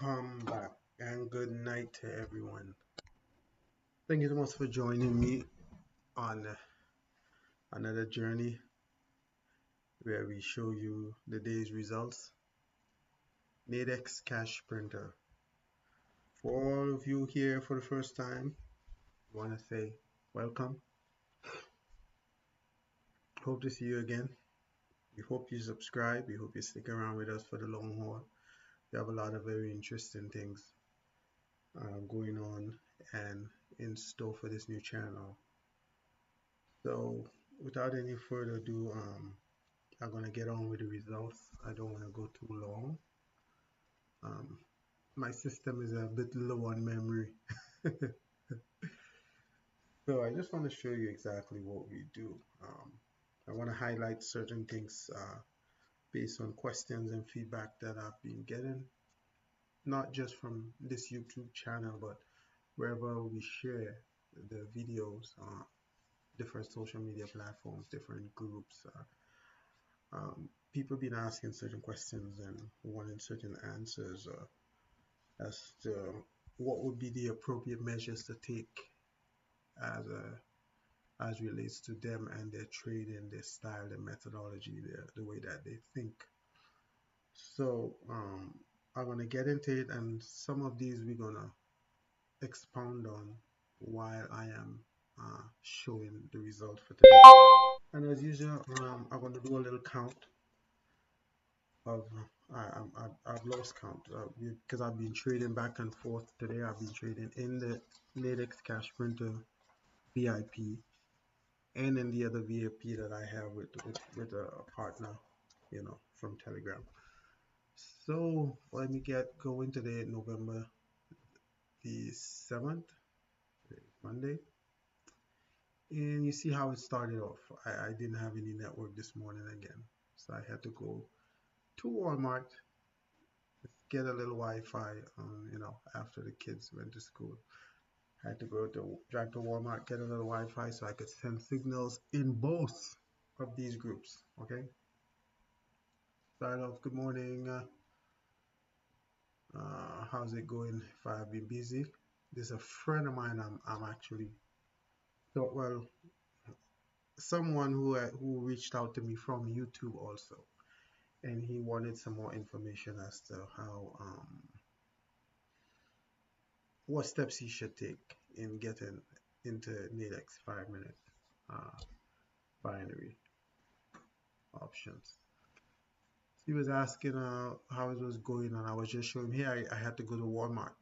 Welcome back and good night to everyone. Thank you so much for joining me on another journey where we show you the day's results. Nadex Cash Printer. For all of you here for the first time, I want to say welcome. Hope to see you again. We hope you subscribe. We hope you stick around with us for the long haul. We have a lot of very interesting things going on and in store for this new channel. So without any further ado, I'm gonna get on with the results. I don't want to go too long. Um, my system is a bit low on memory. So I just want to show you exactly what we do. I want to highlight certain things based on questions and feedback that I've been getting, not just from this YouTube channel, but wherever we share the videos on different social media platforms, different groups. People been asking certain questions and wanting certain answers as to what would be the appropriate measures to take as as relates to them and their trading, their style, their methodology, the way that they think. So I'm gonna get into it, and some of these we're gonna expound on while I am showing the result for today. And as usual, I'm gonna do a little count of I've lost count because I've been trading back and forth today. I've been trading in the Nadex Cash Printer VIP and in the other VIP that I have with a partner, from Telegram. So let me get going today, November the 7th, Monday. And you see how it started off. I didn't have any network this morning again, so I had to go to Walmart, get a little Wi-Fi, after the kids went to school. I had to drive to Walmart, get a little Wi-Fi so I could send signals in both of these groups. Okay. Start off. Good morning. How's it going? If I've been busy, there's a friend of mine. I'm actually well, someone who reached out to me from YouTube also, and he wanted some more information as to how what steps he should take in getting into Nadex 5-minute binary options. He was asking how it was going, and I was just showing him, here I had to go to Walmart.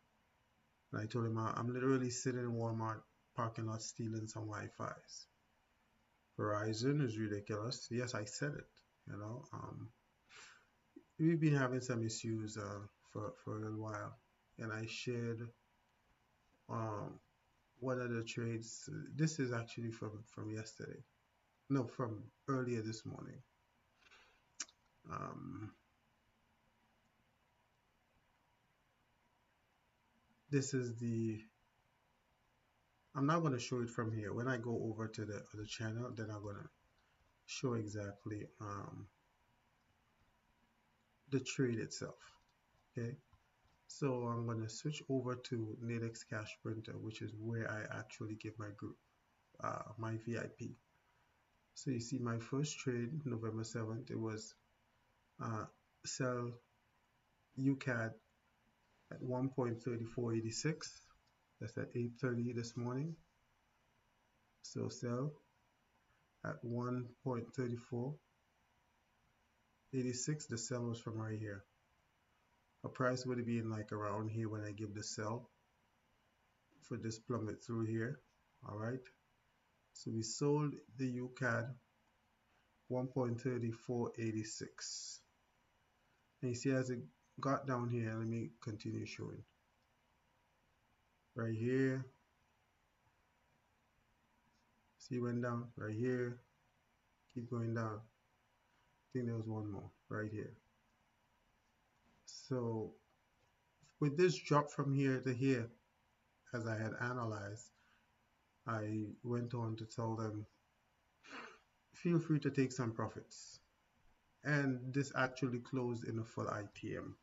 And I told him I'm literally sitting in Walmart parking lot stealing some Wi-Fi's. Verizon is ridiculous. Yes, I said it. We've been having some issues for a little while, and I shared one of the trades. This is actually from yesterday. No, from earlier this morning. This is I'm not going to show it from here. When I go over to the other channel, then I'm going to show exactly the trade itself. Okay, so I'm going to switch over to Nadex Cash Printer, which is where I actually give my group my VIP. So you see my first trade, November 7th, it was sell UCAD at 1.3486. That's at 8:30 this morning. So sell at 1.3486. The sell was from right here. A price would be in like around here when I give the sell for this plummet through here. All right. So we sold the UCAD 1.3486. And you see as it got down here, let me continue showing. Right here. See, went down right here. Keep going down. I think there was one more right here. So with this drop from here to here, as I had analyzed, I went on to tell them, feel free to take some profits. And this actually closed in a full ITM.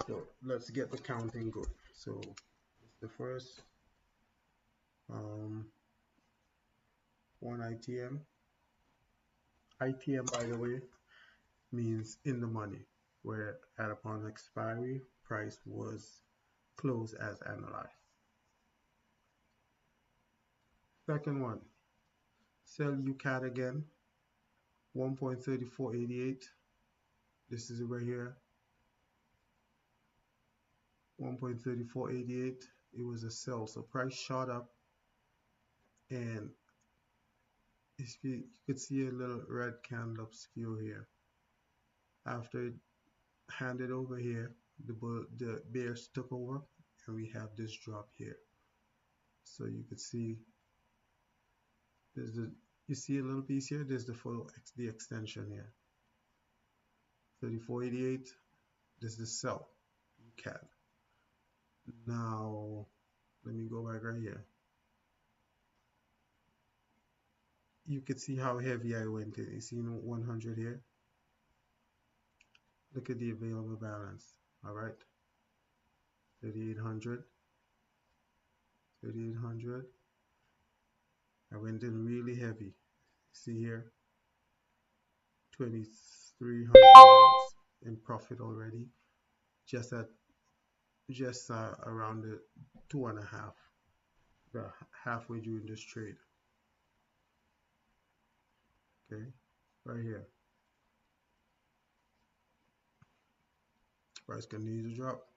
So let's get the counting going. So the first um, one ITM. ITM, by the way, means in the money, where at upon expiry, price was closed as analyzed. Second one, sell UCAD again, 1.3488. This is right here, 1.3488. It was a sell, so price shot up, and if you could see a little red candle skew here. After it handed over here, the bears took over, and we have this drop here. So you could see there's the you see a little piece here. There's the extension here. 3488. This is the sell. CAD. Now let me go back right here. You could see how heavy I went in. You see 100 here. Look at the available balance. All right, 3800, 3800. I went in really heavy. See here, $2,300 in profit already. Just around the two and a half, halfway during this trade. Okay, right here. Price continues to drop.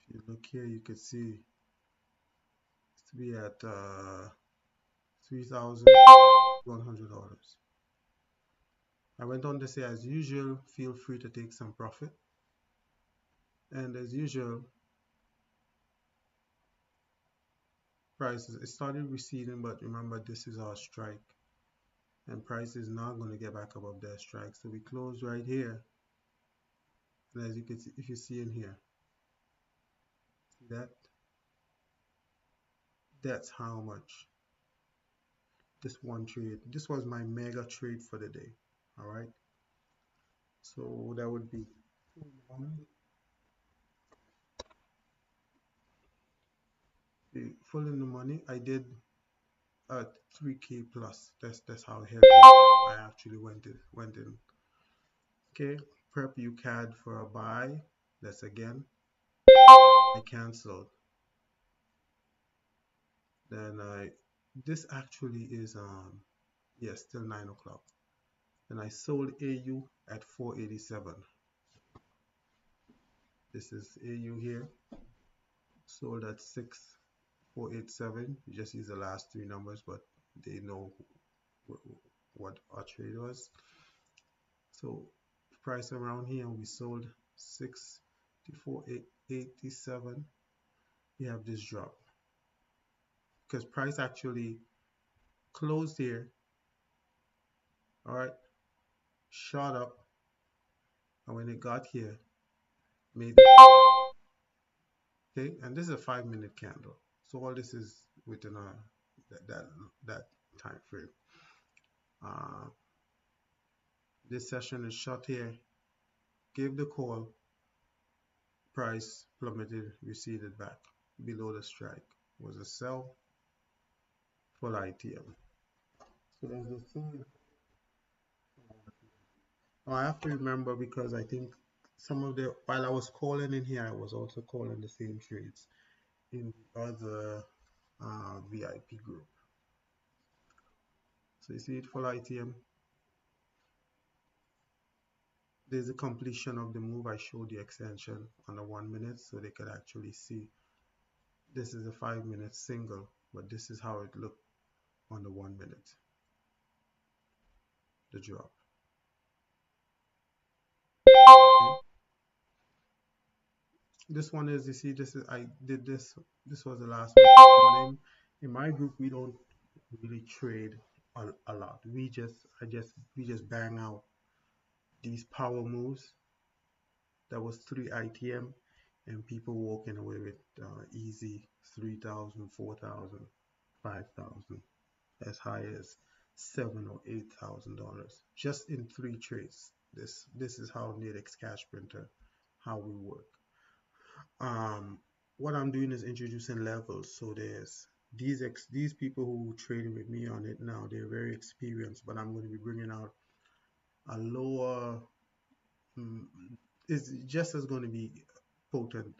If you look here, you can see it's to be at $3,100. I went on to say, as usual, feel free to take some profit. And as usual, prices it started receding, but remember this is our strike, and price is not going to get back above that strike. So we closed right here, and as you can see, if you see in here, see that that's how much this one trade. This was my mega trade for the day. All right, so that would be full in the money. I did 3K plus. That's how heavy I actually went in. Okay, prep UCAD for a buy. That's again. I canceled. Then this actually is yeah, still 9 o'clock. Then I sold AU at 487. This is AU here. Sold at 6487. You just use the last three numbers, but they know what our trade was. So price around here, we sold 6487. We have this drop because price actually closed here. All right, shot up, and when it got here, made okay, and this is a 5-minute candle. So all this is within that time frame. Uh, this session is short here. Gave the call. Price plummeted, receded back below the strike. Was a sell. Full ITM. So there's the thing. Oh, I have to remember because I think some of the while I was calling in here, I was also calling the same trades in the other VIP group. So you see it full ITM. There's a completion of the move. I showed the extension on the 1 minute so they could actually see. This is a 5-minute single, but this is how it looked on the 1 minute. The drop. Okay. This one is, you see, this is I did this. This was the last one. In my group, we don't really trade a lot. We just bang out these power moves. That was 3 ITM, and people walking away with easy 3,000, 4,000, 5,000, as high as $7,000 or $8,000 just in 3 trades. This is how Nadex Cash Printer how we work. What I'm doing is introducing levels. So there's these people who trading with me on it now. They're very experienced, but I'm going to be bringing out a lower. mm, it's just as going to be potent,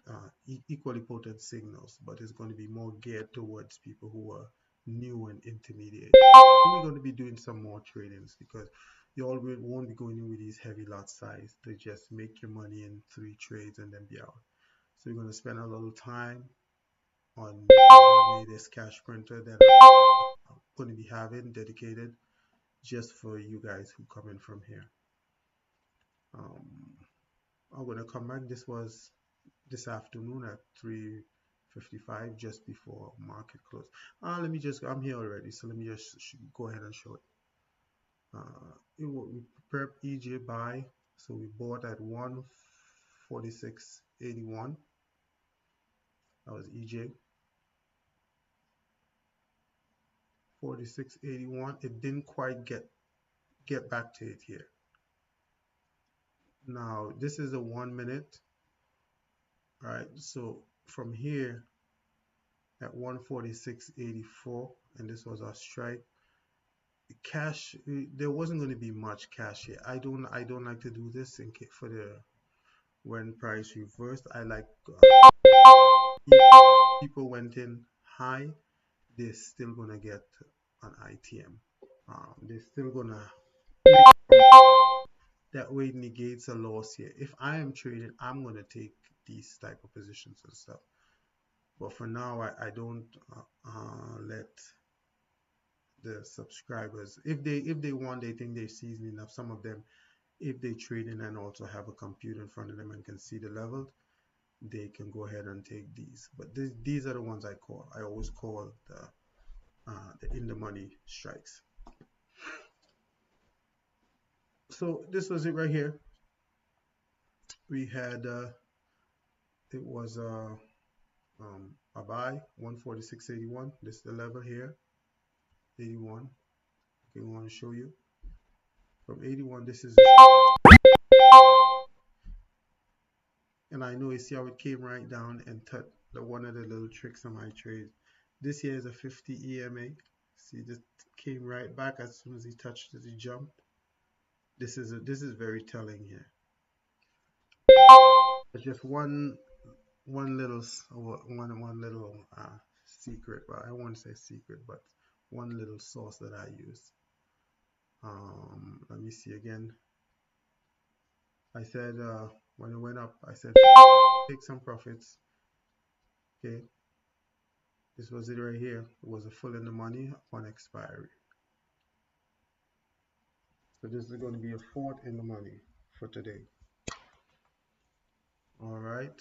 equally potent signals, but it's going to be more geared towards people who are new and intermediate. We're going to be doing some more tradings because you all won't be going in with these heavy lot size to just make your money in 3 trades and then be out. So we're going to spend a little time on this cash printer that I'm going to be having dedicated just for you guys who come in from here. Um, I'm going to come back. This was this afternoon at 3:55, just before market close. Let me just, I'm here already, so let me just go ahead and show it. We prep EJ buy, so we bought at 146.81. That was EJ. 46.81. It didn't quite get back to it here. Now this is a 1 minute, right? So from here at 146.84, and this was our strike. Cash, there wasn't going to be much cash here. I don't like to do this in case for the when price reversed. I like people went in high, they're still gonna get an ITM. They're still gonna, that way negates a loss here. If I am trading, I'm gonna take these type of positions and stuff. But for now, I don't let the subscribers, if they want, they think they're seasoned enough. Some of them, if they trade in and also have a computer in front of them and can see the level, they can go ahead and take these. But these are the ones I call. I always call the in the money strikes. So this was it right here. We had it was a buy 146.81. This is the level here, 81. Okay, we want to show you from 81. This is and I know you see how it came right down and touched the one of the little tricks on my trade. This here is a 50 EMA. See, this came right back as soon as he touched it, he jumped. This is very telling here. It's just one little secret. Well, I won't say secret, but one little source that I use. Let me see again. I said when it went up, I said take some profits. Okay, this was it right here. It was a full in the money upon expiry. So this is going to be a fourth in the money for today. All right,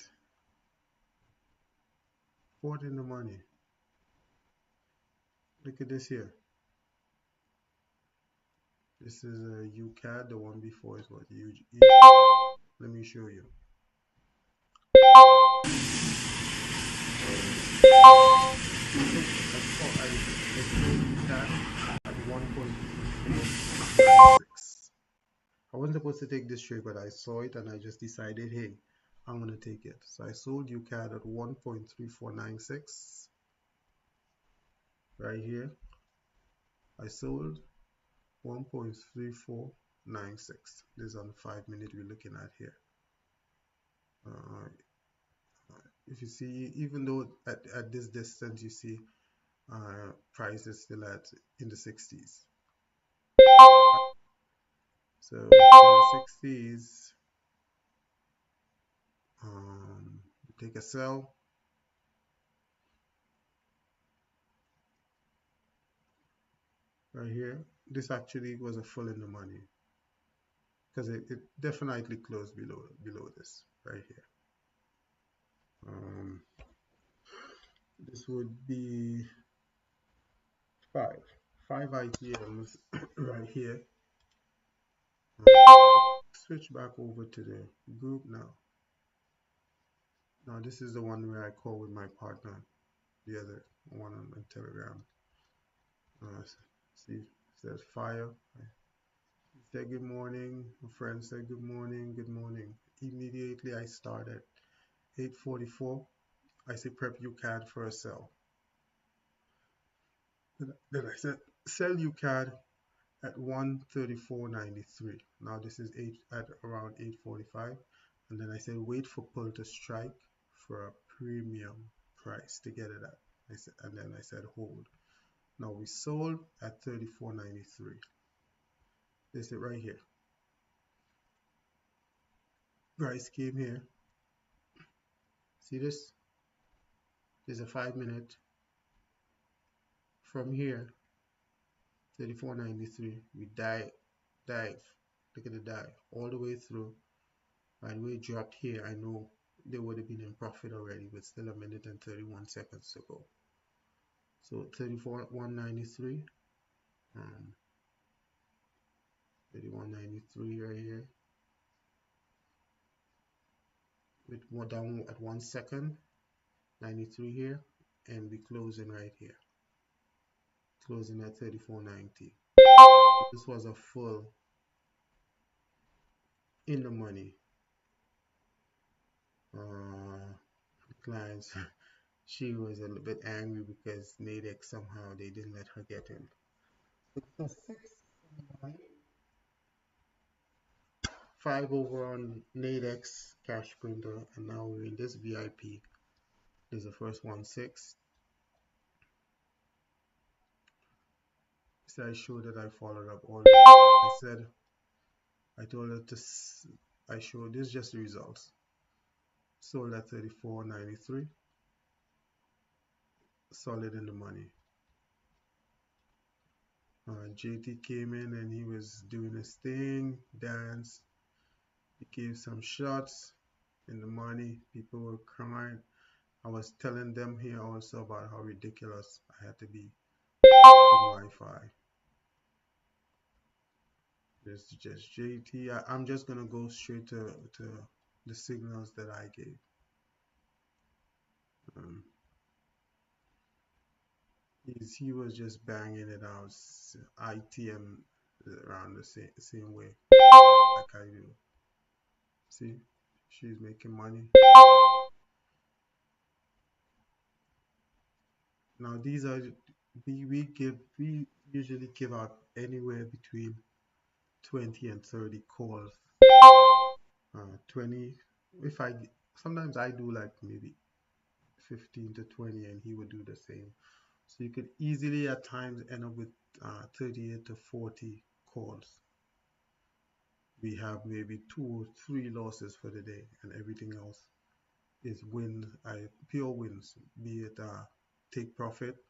fourth in the money. Look at this here. This is a UCAD. The one before is what you. Let me show you. At 1.6. I wasn't supposed to take this trade, but I saw it and I just decided, hey, I'm gonna take it. So I sold UCAD at 1.3496 right here. I sold 1.3496. This is on the 5 minute we're looking at here. If you see, even though at this distance you see price is still at in the 60s. So in the 60s, take a sell. Right here, this actually was a full in the money because it definitely closed below this right here. This would be five ITMs right here. Switch back over to the group now. Now this is the one where I call with my partner, the other one on Telegram. See, it says fire. Say good morning. My friend said good morning. Good morning. immediately I started 8:44. I say prep you can for a sell. Then I said sell you can at 134.93. Now this is at around 8:45, and then I said wait for pull to strike for a premium price to get it at. And then I said hold. Now we sold at 34.93. This is it right here. Price came here. See this? There's a 5 minute from here. 34.93. We dive. Look at the dive all the way through. And we dropped here. I know they would have been in profit already, but still a minute and 31 seconds to go. So 34.193, 31.93 right here. With more down at 1 second, 93 here, and we closing right here. Closing at 34.90. This was a full in the money. Clients, she was a little bit angry because Nadex somehow they didn't let her get in. So 5 over on Nadex cash printer, and now we're in this VIP. There's the first one 6. So I showed that I followed up all. I said I told her to. I showed this just the results. Sold at 34.93. Solid in the money. JT came in and he was doing his thing, dance. He gave some shots in the money. People were crying. I was telling them here also about how ridiculous I had to be in Wi-Fi. This is just JT. I'm just gonna go straight to the signals that I gave. He was just banging it out, ITM around the same way like I do. See, she's making money. Now these are we usually give out anywhere between 20 and 30 calls. 20 if I sometimes I do like maybe 15 to 20 and he would do the same. So you could easily at times end up with 38 to 40 calls. We have maybe 2 or 3 losses for the day, and everything else is wins, pure wins, be it take profit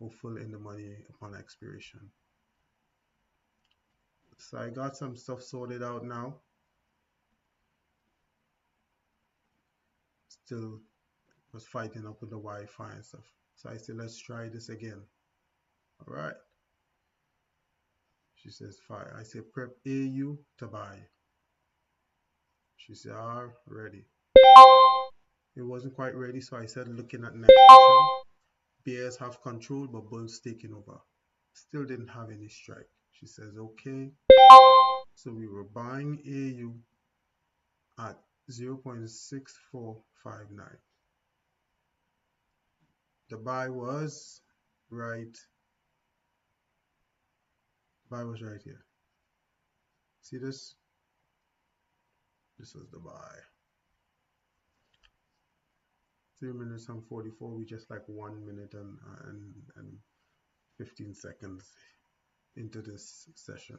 or full in the money upon expiration. So I got some stuff sorted out now. Still was fighting up with the Wi-Fi and stuff. So I said, let's try this again. All right. She says, fine. I said, prep AU to buy. She said, ready. It wasn't quite ready, so I said, looking at next session. Bears have control, but bulls taking over. Still didn't have any strike. She says, okay. So we were buying AU at 0.6459. The buy was right. Buy was right here. See this? This was the buy. 3 minutes and 44. We just like 1 minute and 15 seconds into this session.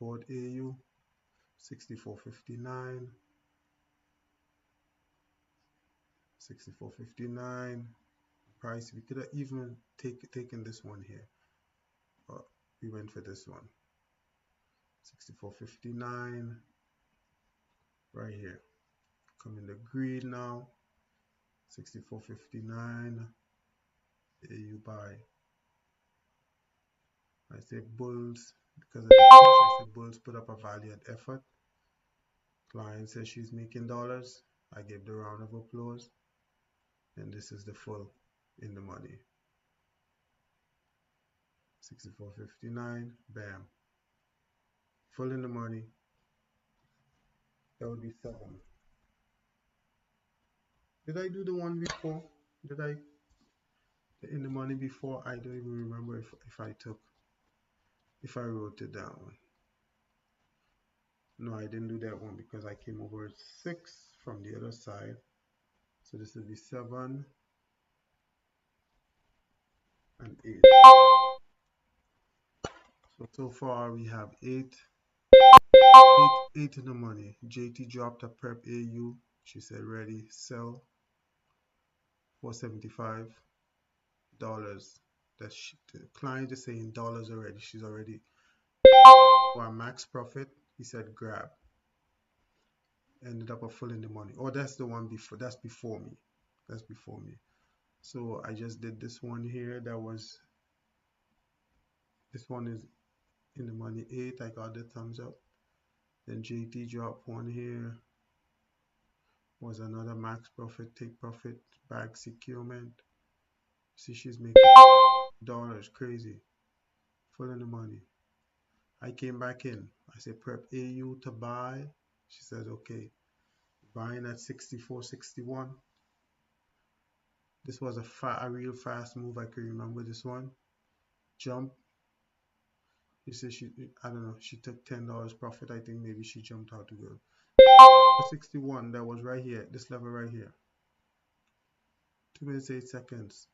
Bought AU 64.59. 64.59. Price. We could have even taken this one here, but we went for this one. 64.59 right here. Come in the green now. 64.59. AU buy. I say bulls because of the push. I say bulls put up a valiant effort. Client says she's making dollars. I give the round of applause. And this is the full in the money. 64.59. Bam. Full in the money. That would be 7. Did I do the one before? Did I in the money before? I don't even remember if I wrote it down. No, I didn't do that one because I came over 6 from the other side. So this would be 7 and 8. So far we have 8 in the money. JT dropped a prep AU. She said ready, sell for $75. The client is saying dollars already. She's already for a max profit. He said grab. Ended up a full in the money. Oh, that's the one before. That's before me. That's before me. So I just did this one here. This one is in the money 8. I got the thumbs up. Then JT dropped one here. Was another max profit, take profit, bag securement. See, she's making dollars, crazy, full in the money. I came back in. I said prep AU to buy. She says okay. Buying at 64.61. This was a real fast move. I can remember this one. Jump. She said I don't know, she took $10 profit. I think maybe she jumped out to go. 61, that was right here, this level right here. 2 minutes 8 seconds.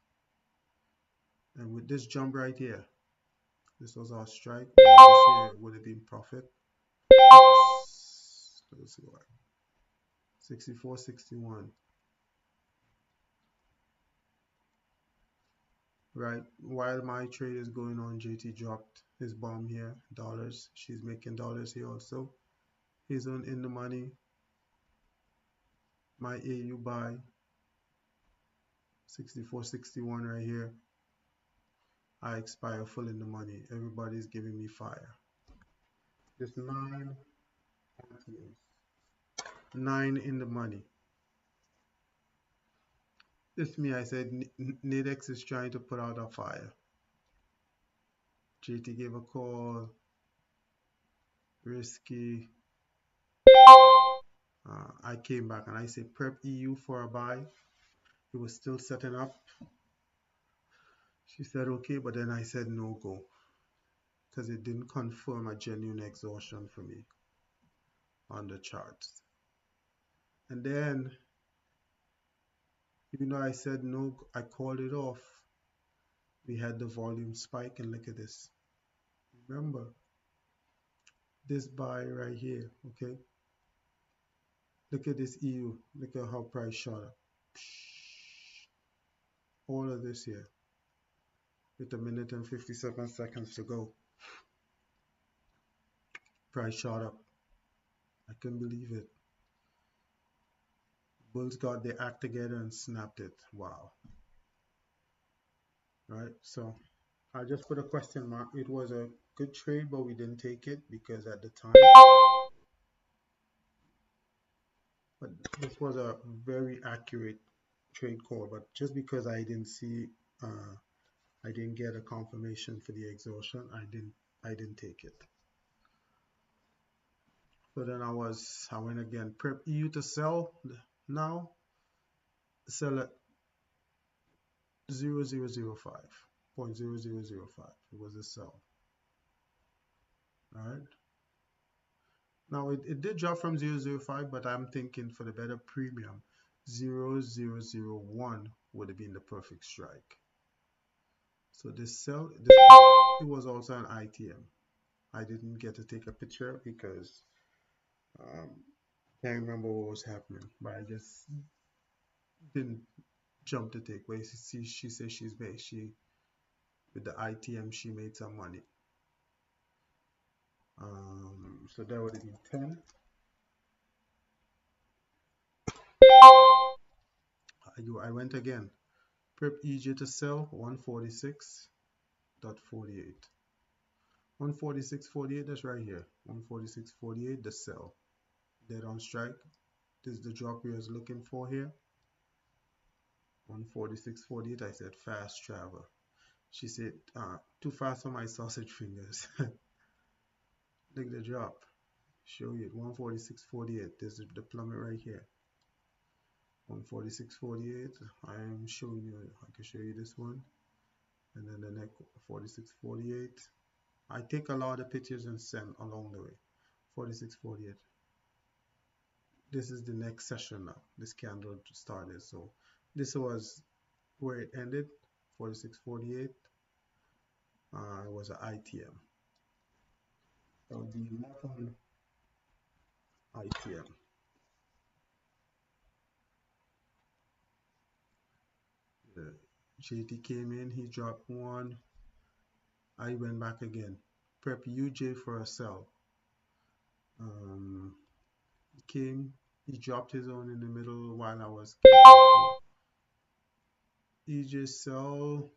And with this jump right here, this was our strike. This here would have been profit. Let's go. 64.61. Right, while my trade is going on, JT dropped his bomb here, dollars. She's making dollars here also. He's on in the money. My AU buy 64.61 right here. I expire full in the money. Everybody's giving me fire. There's 9 ATMs. 9 in the money. It's me. I said Nadex is trying to put out a fire. JT gave a call. Risky. I came back and I said prep EU for a buy. It was still setting up. She said okay, but then I said no go because it didn't confirm a genuine exhaustion for me on the charts. And then, even though I said no, I called it off. We had the volume spike, and look at this. Remember this buy right here, okay? Look at this EU. Look at how price shot up. All of this here with a minute and 57 seconds to go. Price shot up. I couldn't believe it. Bulls got their act together and snapped it. Wow. Right? So I just put a question mark. It was a good trade, but we didn't take it because at the time. But this was a very accurate trade call. But just because I didn't see, I didn't get a confirmation for the exhaustion, I didn't take it. So then I went again. Prep EU to sell now. Sell at 0.0005. It was a sell. All right. Now it did drop from 0.005, but I'm thinking for the better premium, 0.001 would have been the perfect strike. So this sell, it was also an ITM. I didn't get to take a picture because can't remember what was happening, but I just didn't jump to take. But see, she says she's made with the ITM she made some money. So that would have been 10. I went again. Prep EJ to sell 146.48. 146.48, that's right here. 146.48, the sell. Dead on strike. This is the drop we was looking for here. 146.48, I said fast travel. She said, too fast for my sausage fingers. Look at the drop. show you 146.48. This is the plummet right here. 146.48. I'm showing you. I can show you this one, and then the next 46.48. I take a lot of pictures and send along the way. 46.48. This is the next session now. This candle started, so this was where it ended. 46.48. It was an ITM. So the left ITM. JT came in, he dropped one. I went back again. Prep UJ for a sell. He dropped his own in the middle while I was EJ sell.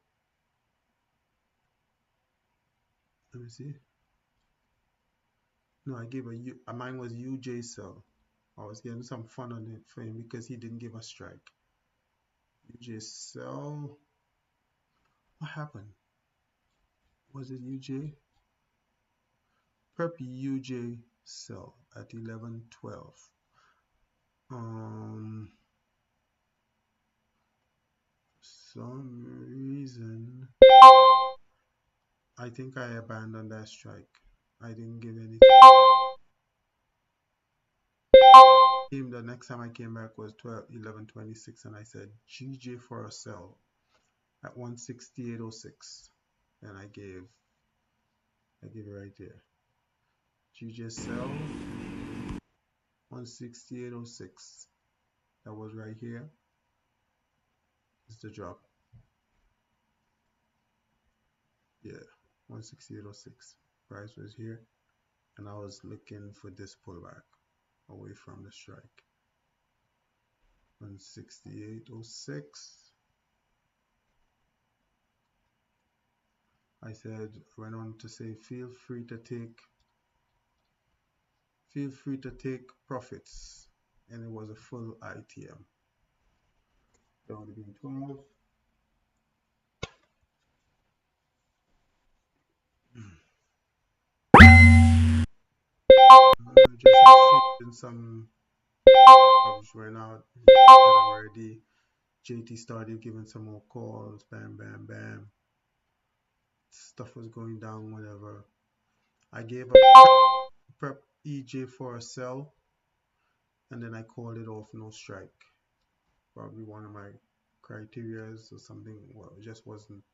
Let me see. No, I gave a U. Mine was UJ sell. I was getting some fun on it for him because he didn't give a strike. UJ sell. What happened? Was it UJ? Prep UJ sell at 11:12. Some reason I think I abandoned that strike. I didn't give anything. The next time I came back was 11:26, and I said GJ for a sell at 168.06, and I gave it right there. GJ sell 168.06. That was right here. It's the drop. Yeah, 168.06. Price was here, and I was looking for this pullback away from the strike. 168.06. I went on to say, feel free to take profits, and it was a full ITM. That would have been 12. Just exchanging some right now. Already, JT started giving some more calls. Bam, bam, bam. Stuff was going down. Whatever. I gave a prep EJ for a sell, and then I called it off. No strike. Probably one of my criterias or something. Well, it just wasn't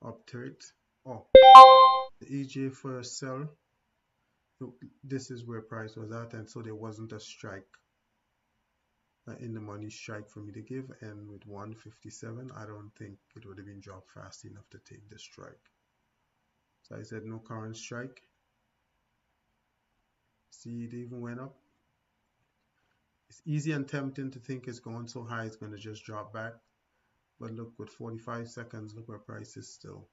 up to it. Oh, the EJ for a sell. This is where price was at, and so there wasn't a strike in the money strike for me to give, and with 157 I don't think it would have been dropped fast enough to take the strike. So I said no current strike. See, it even went up. It's easy and tempting to think it's going so high it's going to just drop back, but look, with 45 seconds, look where price is still.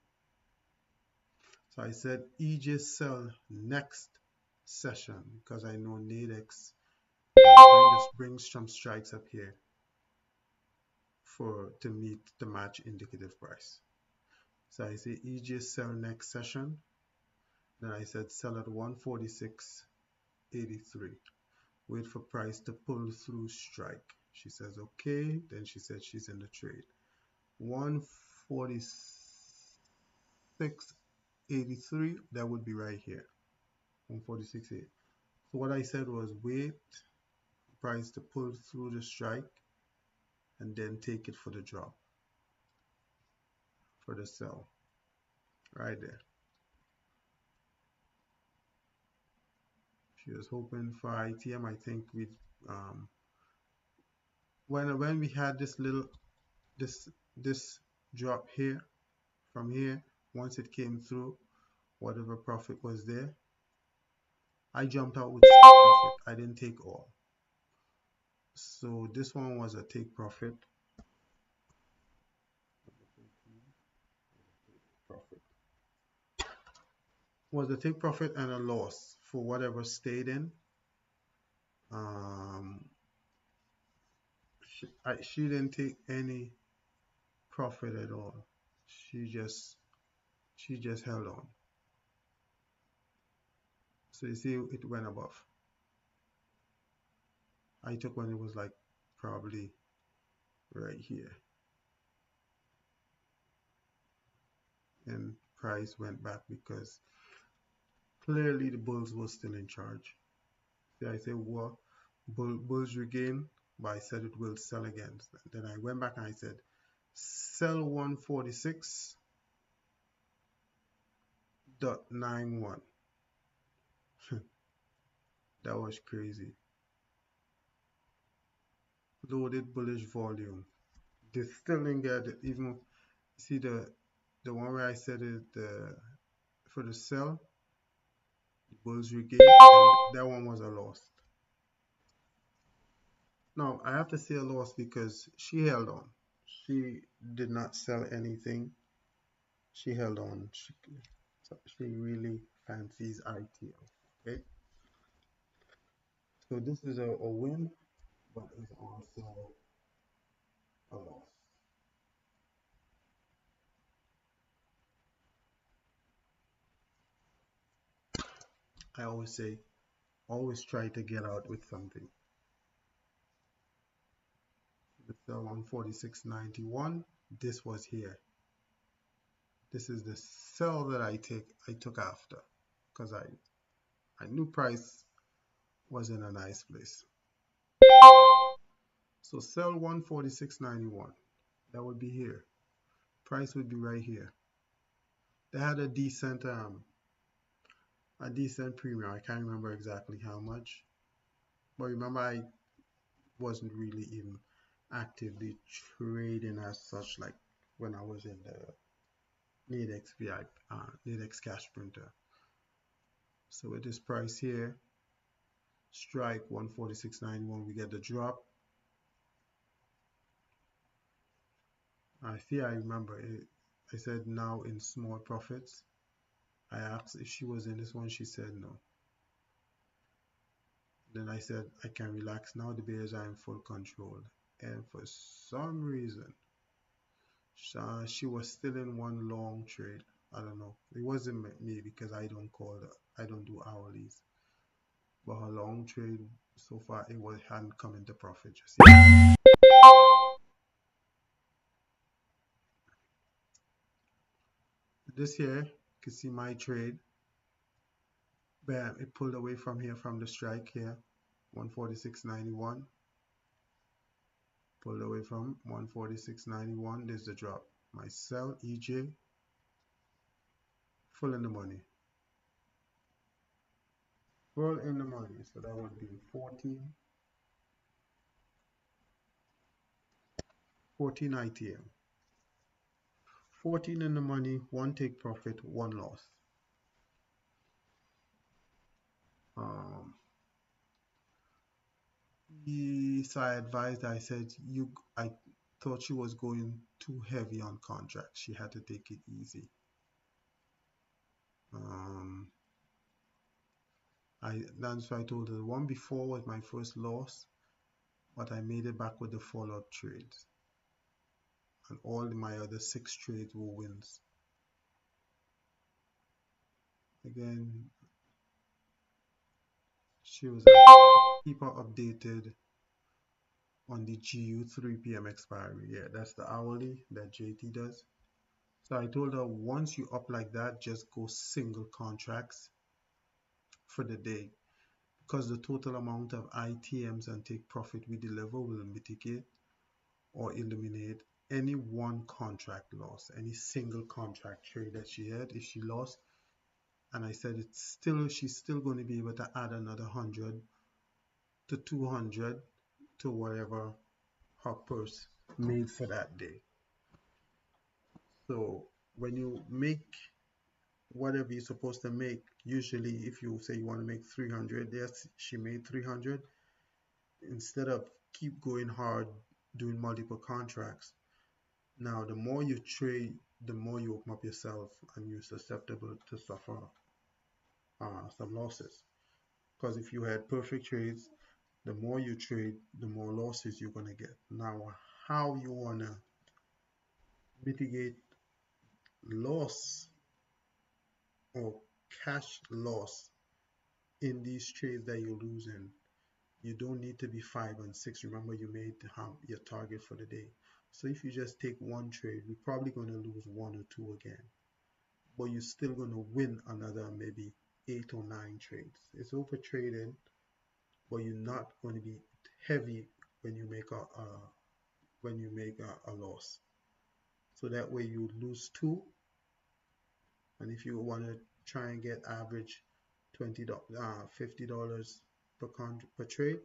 So I said EJ sell next session because I know Nadex brings some strikes up here to match indicative price. So I say EJ sell next session. Then I said sell at 146.83. Wait for price to pull through strike. She says okay. Then she said she's in the trade. 146.83. That would be right here. 146.8. So what I said was wait for price to pull through the strike and then take it for the drop, for the sell. Right there. She was hoping for ITM. I think we when we had this drop here from here, once it came through, whatever profit was there, I jumped out with some profit. I didn't take all. So this one was a take profit. Was a take profit and a loss for whatever stayed in. She didn't take any profit at all. She just held on. So you see it went above. I took when it was like probably right here, and price went back because clearly the bulls were still in charge. See, I say, well, bulls regain, but I said it will sell again. Then I went back and I said, sell 146.91. That was crazy. Loaded bullish volume. They still didn't get it. Even see the one where I said it for the sell, the bulls regain, and that one was a loss. Now I have to say a loss because she held on. She did not sell anything. She held on. She really fancies ITO. Okay, so this is a win, but it's also a loss. I always say, always try to get out with something. The sell 146.91. This was here. This is the sell that I took after because I knew price was in a nice place. So sell 146.91. That would be here. Price would be right here. They had a decent premium. I can't remember exactly how much, but remember I wasn't really even actively trading as such, like when I was in the Nadex VIP, Nadex cash printer. So with this price here, strike 146.91, we get the drop. I remember it. I said now in small profits. I asked if she was in this one. She said no. Then I said I can relax now. The bears are in full control. And for some reason, she was still in one long trade. I don't know. It wasn't me because I don't I don't do hourlies. But her long trade so far hadn't come into profit just yet. This here, you can see my trade. Bam, it pulled away from here from the strike here, 146.91. Pulled away from 146.91. There's the drop. My sell EJ full in the money. Full in the money. So that would be 14 ITM. 14 in the money, one take profit, one loss. Um, so I advised, I said, I thought she was going too heavy on contract. She had to take it easy. Um, that's why I told her the one before was my first loss, but I made it back with the follow-up trades. And all my other 6 trades were wins. Again, she was keep her updated on the GU 3 p.m. expiry. Yeah, that's the hourly that JT does. So I told her once you up like that, just go single contracts for the day because the total amount of ITMs and take profit we deliver will mitigate or eliminate any one contract loss, any single contract trade that she had if she lost. And I said she's still going to be able to add another 100 to 200 to whatever her purse made for that day. So when you make whatever you're supposed to make, usually if you say you want to make 300, yes, she made 300. Instead of keep going hard doing multiple contracts, now the more you trade, the more you open up yourself and you're susceptible to suffer some losses. Because if you had perfect trades, the more you trade, the more losses you're going to get. Now, how you want to mitigate loss or cash loss in these trades that you're losing, you don't need to be 5 and 6. Remember, you made your target for the day. So if you just take one trade, you're probably going to lose 1 or 2 again, but you're still going to win another maybe 8 or 9 trades. It's over trading, but you're not going to be heavy when you make a loss. So that way you lose 2, and if you want to try and get average $50 per trade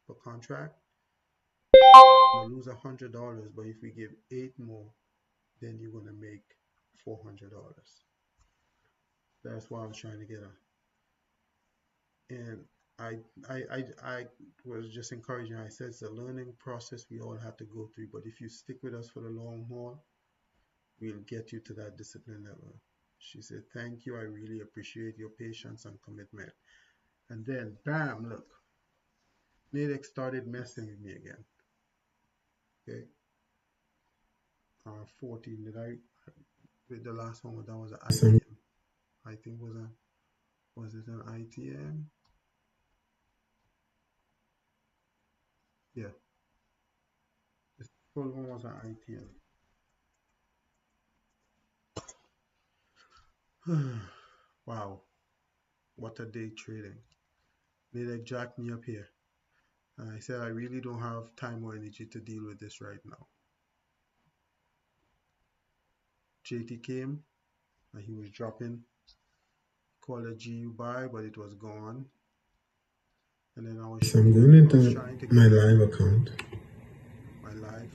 per contract, you lose $100, but if we give 8 more, then you're gonna make $400. That's what I was trying to get at. And I was just encouraging. I said it's a learning process we all have to go through, but if you stick with us for the long haul, we'll get you to that discipline level. She said, thank you. I really appreciate your patience and commitment. And then, bam, look, Nadex started messing with me again. Okay, 14. Did I? With the last one, that was an ITM. I think was it an ITM? Yeah, the full one was an ITM. Wow, what a day trading. Nadex jacked me up here. And I said I really don't have time or energy to deal with this right now. JT came and he was dropping. Called a GU buy, but it was gone. And then I was I'm going into trying to my live account. My live.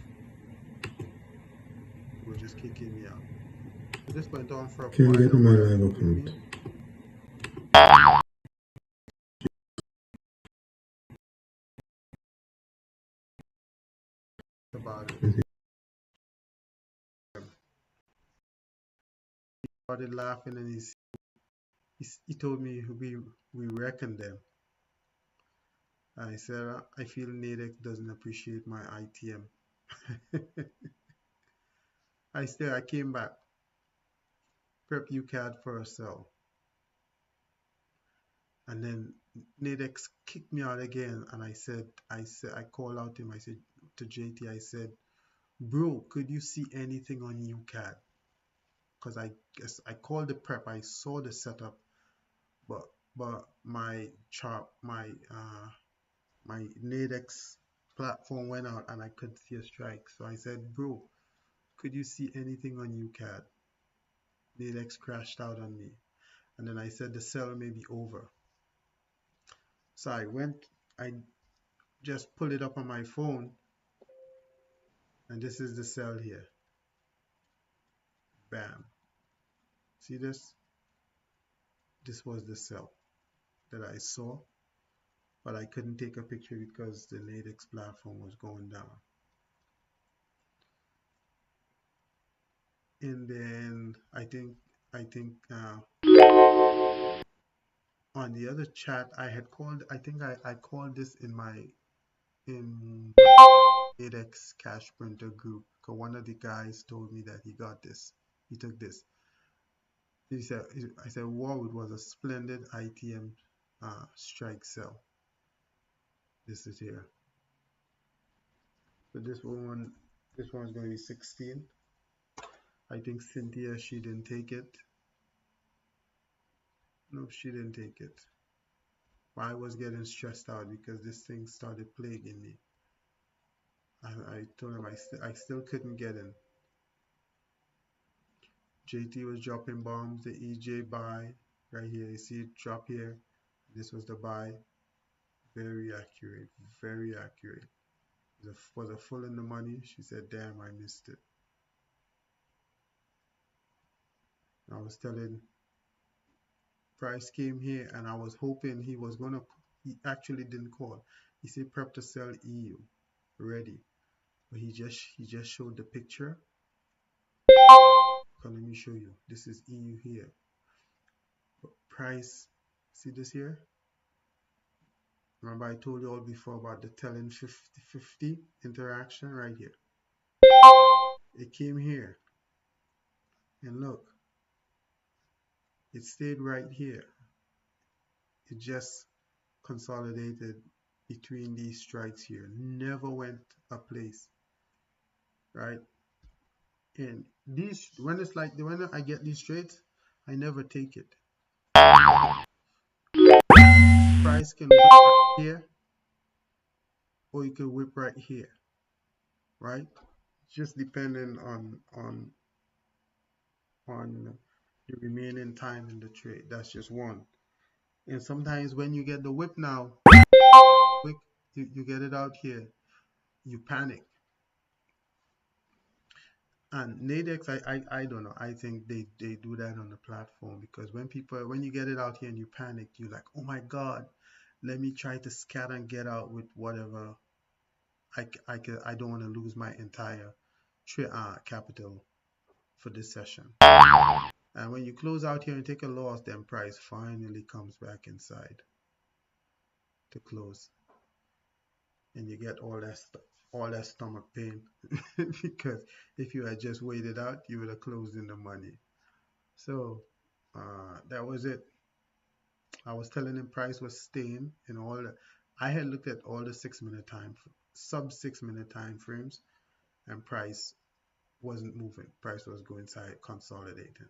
It was just kicking me out. So this went on for Can't quite get a my while live with me. account. About it. He started laughing and he told me we reckon them. I said I feel Nadex doesn't appreciate my ITM. I came back. Prep UCAD for a sell. And then Nadex kicked me out again, and I called out to him. I said to JT, I said, bro, could you see anything on UCAD? Because I guess I called the prep. I saw the setup, but my chart, my Nadex platform went out, and I couldn't see a strike. So I said, bro, could you see anything on UCAD? Nadex crashed out on me, and then I said the sell may be over. So I just pulled it up on my phone, and this is the sell here. Bam. See this? This was the sell that I saw, but I couldn't take a picture because the Nadex platform was going down. And then I think on the other chat I had called. I think I called this in my Nadex cash printer group, because one of the guys told me that he got this. He took this. I said, wow, it was a splendid ITM strike sell. This is here. So this one's going to be 16. I think Cynthia, she didn't take it. No, she didn't take it. I was getting stressed out because this thing started plaguing me. I told him I still couldn't get in. JT was dropping bombs. The EJ buy right here. You see it drop here. This was the buy. Very accurate. Very accurate. Was a full in the money. She said, damn, I missed it. I was telling price came here, and I was hoping he was gonna. He actually didn't call. He said prep to sell EU, ready, but he just showed the picture. So let me show you. This is EU here. But price, see this here? Remember I told you all before about the telling 50-50 interaction right here. It came here, and look, it stayed right here. it just consolidated between these strikes here, never went a place, right? And these, when it's like when I get these trades, I never take it. Price can whip right here, or you can whip right here, right? Just depending on the remaining time in the trade. That's just one. And sometimes when you get the whip now, quick, you get it out here, you panic. And Nadex, I don't know. I think they do that on the platform because when you get it out here and you panic, you're like, oh my God, let me try to scatter and get out with whatever. I don't want to lose my entire capital for this session. And when you close out here and take a loss, then price finally comes back inside to close, and you get all that stomach pain because if you had just waited out, you would have closed in the money. So that was it. I was telling him price was staying in all the. I had looked at all the 6 minute sub 6 minute time frames, and price wasn't moving. Price was going side consolidating.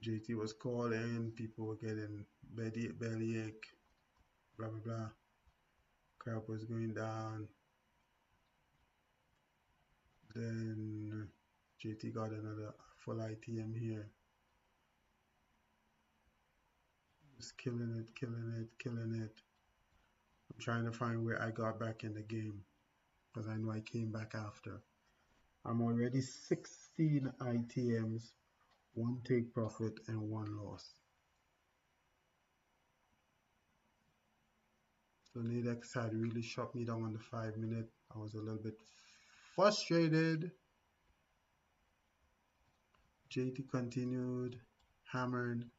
JT was calling, people were getting bellyache, blah blah blah. Crap was going down. Then JT got another full ITM here. Just killing it, killing it, killing it. I'm trying to find where I got back in the game because I know I came back after. I'm already 16 ITMs, one take profit and one loss. So Nadex had really shot me down on the 5 minute. I was a little bit frustrated. JT continued hammering,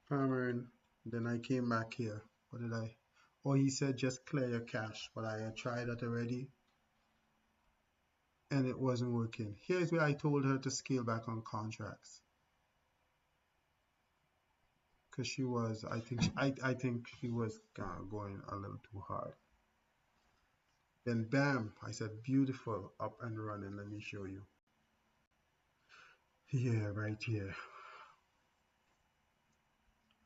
hammering. Then I came back here. What did I? Oh, he said just clear your cache, but I had tried that already and it wasn't working. Here's where I told her to scale back on contracts because she was, I think she was going a little too hard. Then bam, I said beautiful, up and running. Let me show you. Yeah, right here.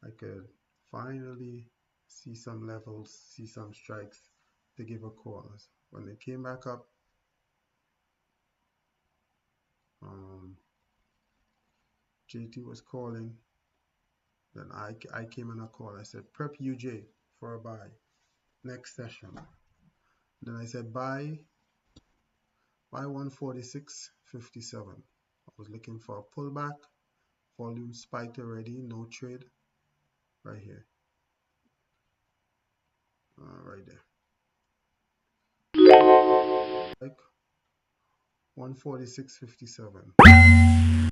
I could finally see some levels, see some strikes to give a call. When they came back up, JT was calling. Then I came in a call. I said prep UJ for a buy next session. Then I said buy 146.57. I was looking for a pullback. Volume spiked already. No trade. Right here. Right there. Like 146.57.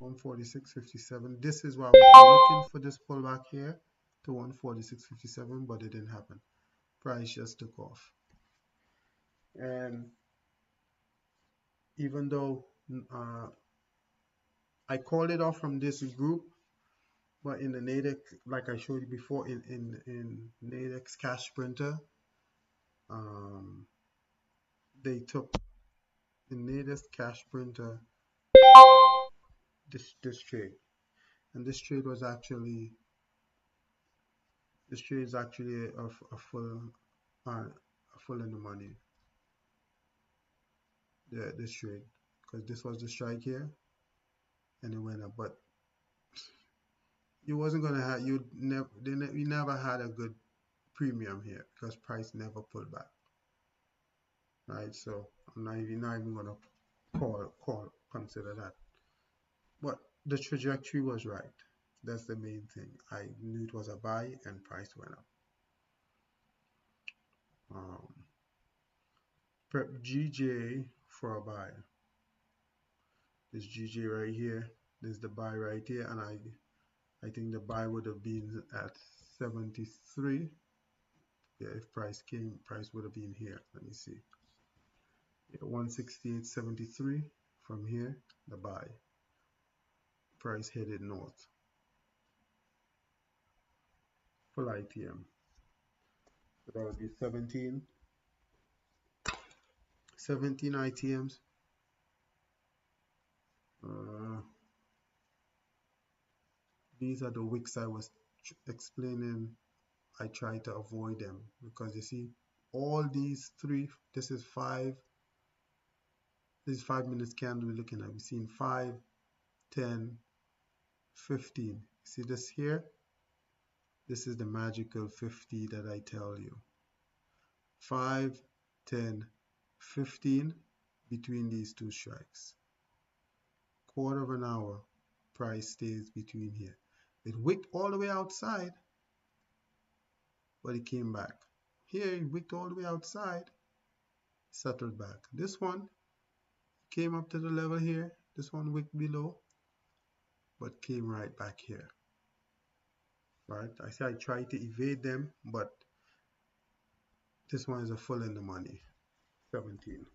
146.57. This is why I was looking for this pullback here to 146.57, but it didn't happen. Price just took off. And even though I called it off from this group, but in the Nadex, like I showed you before, in Nadex Cash Printer, they took in Nadex Cash Printer this trade, and this trade is actually a full in the money. Yeah, this trade, because this was the strike here, and it went up, but you wasn't gonna have you never had a good premium here because price never pulled back, right? So I'm not even gonna consider that. But the trajectory was right. That's the main thing. I knew it was a buy and price went up. Prep GJ for a buy. This GJ right here. This is the buy right here, and I think the buy would have been at 73. Yeah, if price would have been here. Let me see. Yeah, 168.73 from here. The buy. Price headed north. full ITM. So that would be 17 ITMs. These are the wicks I was explaining. I try to avoid them because you see all these three, this is 5 minutes candle we're looking at. We've seen 5, 10, 15. See this here? This is the magical 50 that I tell you. 5, 10, 15 between these two strikes. Quarter of an hour, price stays between here. It wicked all the way outside, but it came back. Here it wicked all the way outside, settled back. This one came up to the level here. This one wicked below, but came right back here. Right? I say I try to evade them, but this one is a full in the money. 17.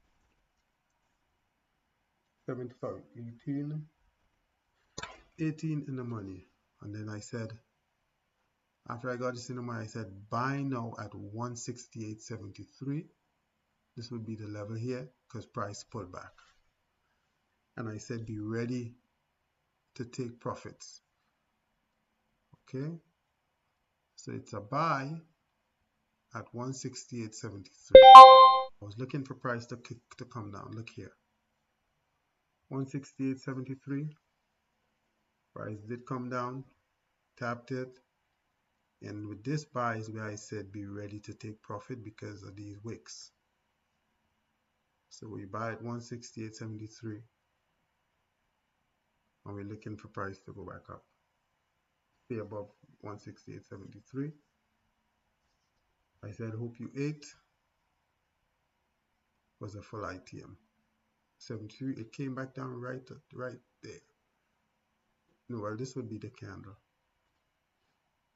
18 in the money. And then I said, after I got this in the money, I said buy now at 168.73. This would be the level here because price pulled back. And I said be ready to take profits. Okay, so it's a buy at 168.73. I was looking for price to come down. Look here, 168.73. Price did come down, tapped it, and with this buy is where I said be ready to take profit because of these wicks. So we buy at 168.73 and we're looking for price to go back up, stay above 168.73. I said hope you ate. Was a full ITM. 73. It came back down right there. No, well, this would be the candle.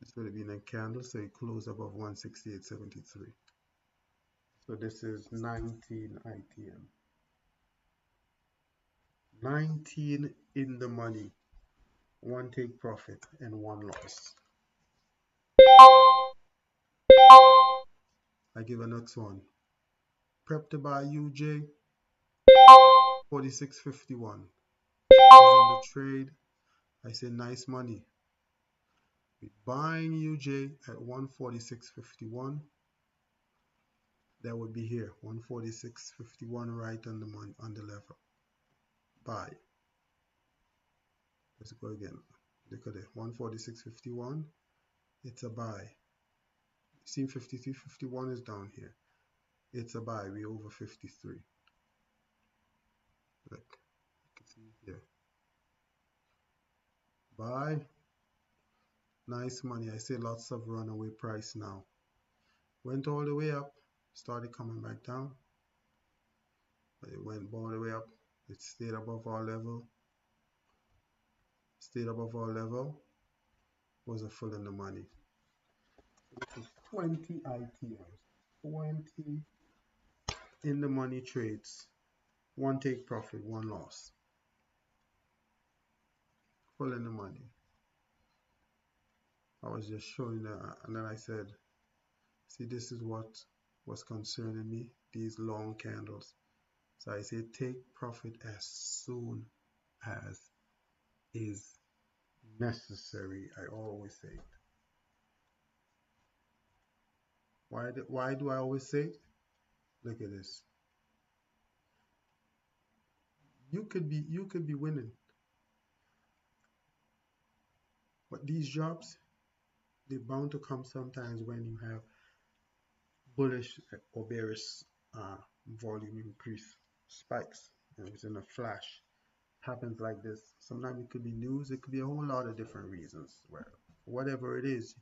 This would have been a candle, so it closed above 168.73. So this is 19 ITM. 19 in the money. 1 take profit and 1 loss. I give a next one. Prep to buy UJ 46.51. In the trade, I say nice money. We're buying UJ at 146.51. That would be here, 146.51 right on the money, on the level. Buy. Let's go again. Look at it, 146.51. It's a buy. See, 53.51 is down here. It's a buy. We're over 53. Look, you can see here. Buy. Nice money. I say lots of runaway price now. Went all the way up, started coming back down. But it went all the way up. It stayed above our level. Stayed above our level. Was a full in the money. This is 20 ITMs. 20 in the money trades. 1 take profit, 1 loss. Full in the money. I was just showing that, and then I said, see, this is what was concerning me, these long candles. So I say take profit as soon as is necessary. I always say it. Why do I always say it? Look at this. You could be winning, but these drops, they're bound to come sometimes when you have bullish or bearish volume increase spikes. It's in a flash. Happens like this. Sometimes it could be news. It could be a whole lot of different reasons. Well, whatever it is,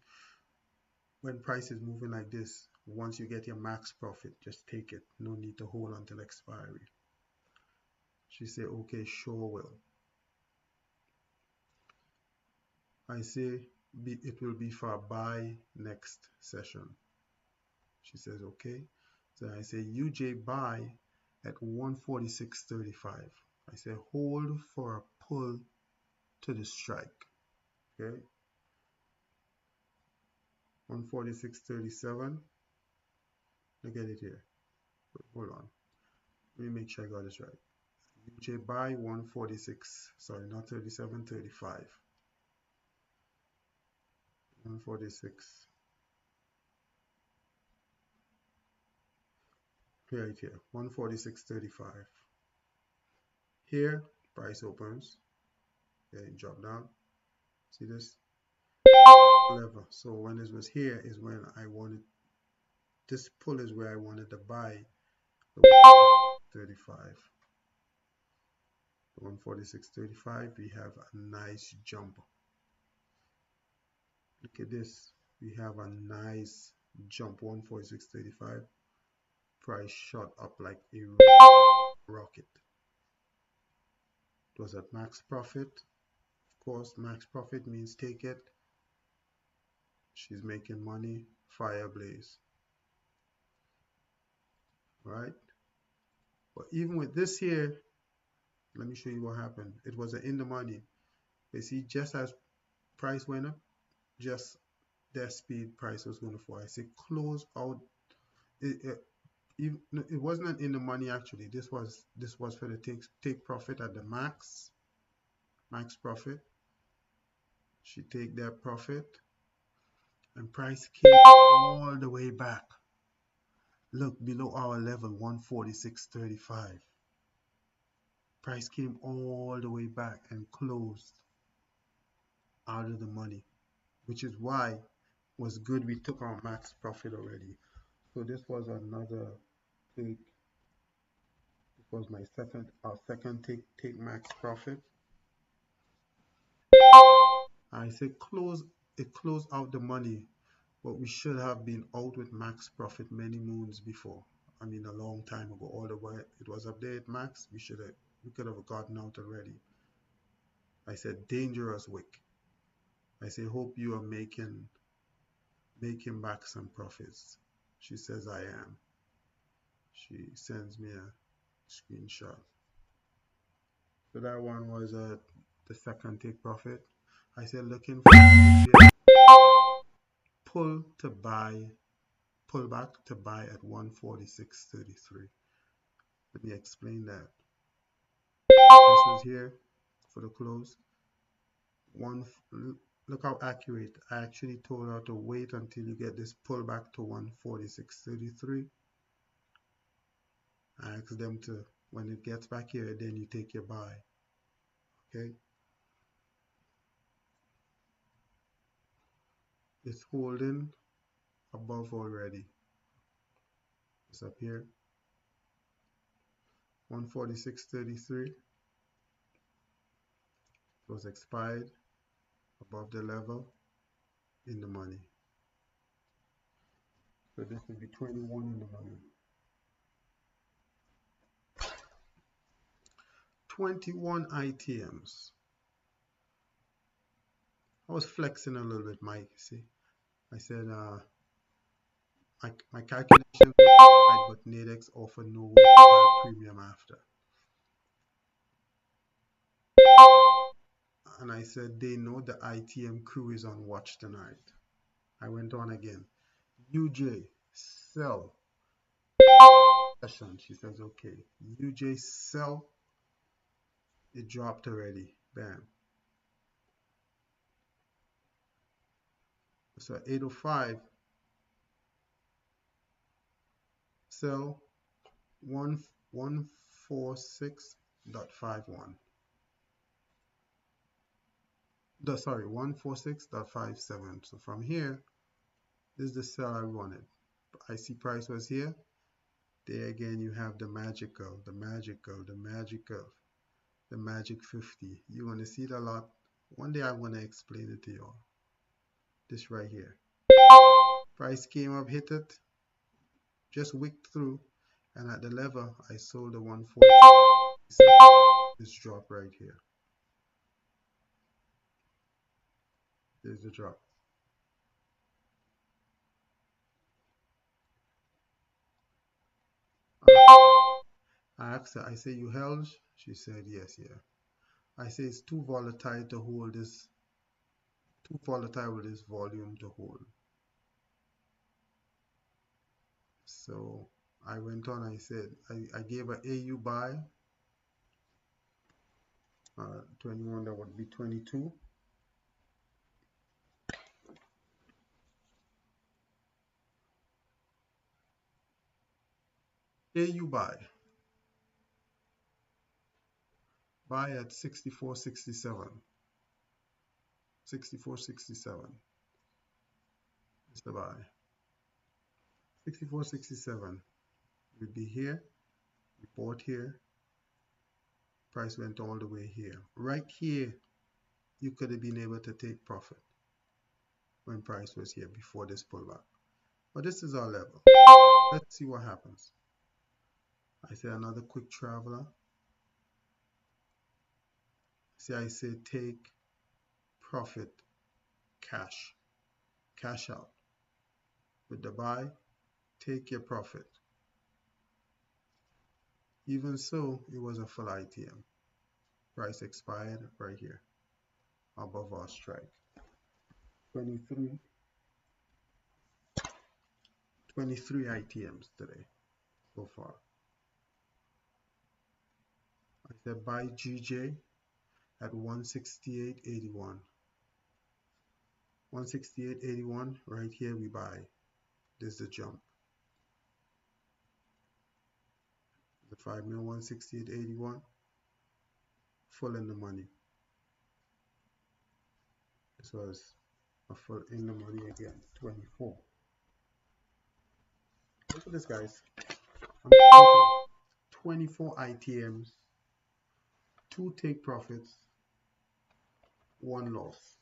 when price is moving like this, once you get your max profit, just take it. No need to hold until expiry. She said, okay, sure will. I say it will be for a buy next session. She says, okay. So I say UJ buy at 146.35. I say hold for a pull to the strike. Okay. 146.37. Look at it here. Hold on. Let me make sure I got this right. UJ buy 146. Sorry, not 37, 35. 146. Right here. 146.35. Here, price opens. Okay, drop down. See this? Level. So when this was here is when I wanted, this pull is where I wanted to buy the 135. 146.35, we have a nice jump. Look at this. We have a nice jump. 146.35. Price shot up like a rocket. It was at max profit. Of course, max profit means take it. She's making money. Fire blaze. Right? But even with this here, let me show you what happened. It was in the money. You see, just as price went up, just that speed price was going to fall. I say close out. It wasn't in the money actually. This was for the take profit at the max profit. She take that profit, and price came all the way back. Look below our level 146.35. Price came all the way back and closed out of the money, which is why it was good we took our max profit already. So this was another take. This was my second take max profit. I say it closed out the money, but we should have been out with max profit many moons before. I mean, a long time ago. All the way it was up there at max, we could have gotten out already. I said dangerous wick. I say hope you are making back some profits. She says I am. She sends me a screenshot. So that one was the second take profit. I said looking for pull back to buy at 146.33. Let me explain that. This is here for the close. Look how accurate. I actually told her to wait until you get this pullback to 146.33. I asked them to, when it gets back here, then you take your buy. Okay. It's holding above already. It's up here. 146.33. It was expired above the level in the money. So this would be 21 in the money. 21 ITMs. I was flexing a little bit, Mike. See, I said my calculations were right, but Nadex offered no way to buy premium after. And I said they know the ITM crew is on watch tonight. I went on again. UJ, sell. She says okay. UJ, sell. It dropped already. Bam. So 805. Sell 146.51. Sorry, 146.57. So from here, this is the sell I wanted. I see price was here. There again, you have the magical, the magical, the magical, the magic 50. You're going to see it a lot. One day I'm going to explain it to you all. This right here. Price came up, hit it, just wicked through, and at the level, I sold the 140. This drop right here. There's the drop. I asked her, I say, you held? She said, yes, yeah. I say, it's too volatile to hold this, too volatile with this volume to hold. So I went on, I said, I gave a AU buy, 21, that would be 22. AU buy at 64.67. 64.67 is the buy. 64.67 would be here. We bought here. Price went all the way here. Right here, you could have been able to take profit when price was here before this pullback. But this is our level. Let's see what happens. I say another quick traveler. See, I say take profit, cash out. With the buy, take your profit. Even so, it was a full ITM. Price expired right here, above our strike. 23 ITMs today so far. I said buy GJ at 168.81. 168.81, right here we buy. This is the jump. The 5 mil 168.81, full in the money. This was a full in the money again, 24. Look at this, guys. I'm talking 24 ITMs, 2 take profits, 1 loss.